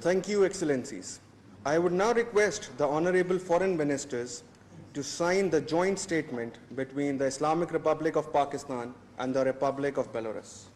Thank you, Excellencies. I would now request the Honorable Foreign Ministers to sign the joint statement between the Islamic Republic of Pakistan and the Republic of Belarus.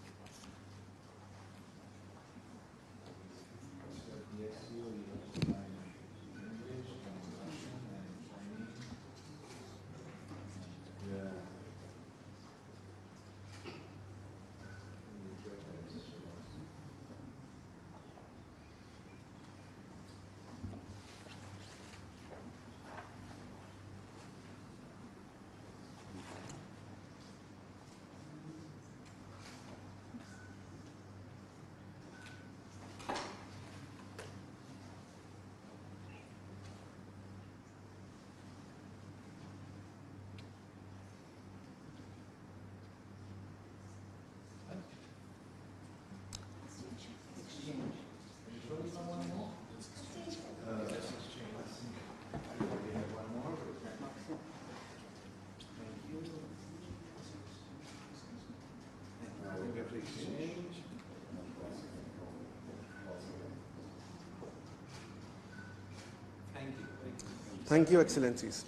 Thank you, Excellencies.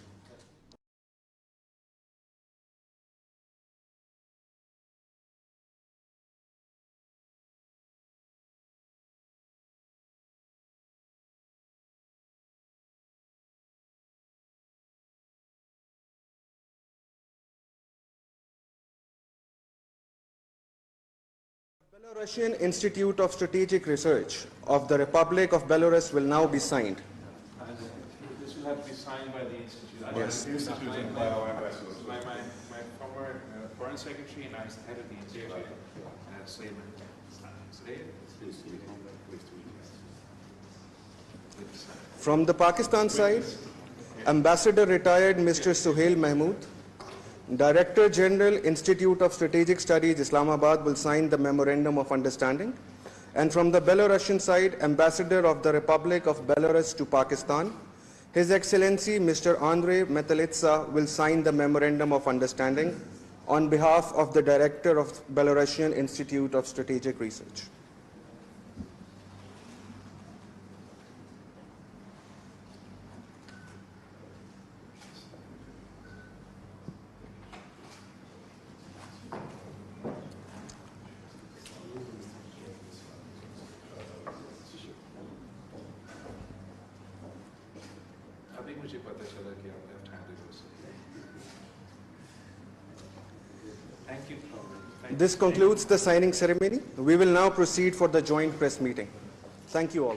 The Belarusian Institute of Strategic Research of the Republic of Belarus will now be signed. This will have to be signed by the Institute. Yes. My former Foreign Secretary and I was the head of the Institute. From the Pakistan side, Ambassador Retired Mr. Suhail Mahmood, Director General, Institute of Strategic Studies, Islamabad, will sign the Memorandum of Understanding. And from the Belarusian side, Ambassador of the Republic of Belarus to Pakistan, His Excellency Mr. Andrei Metelitsa, will sign the Memorandum of Understanding on behalf of the Director of Belarusian Institute of Strategic Research. Thank you. This concludes the signing ceremony. We will now proceed for the joint press meeting. Thank you all.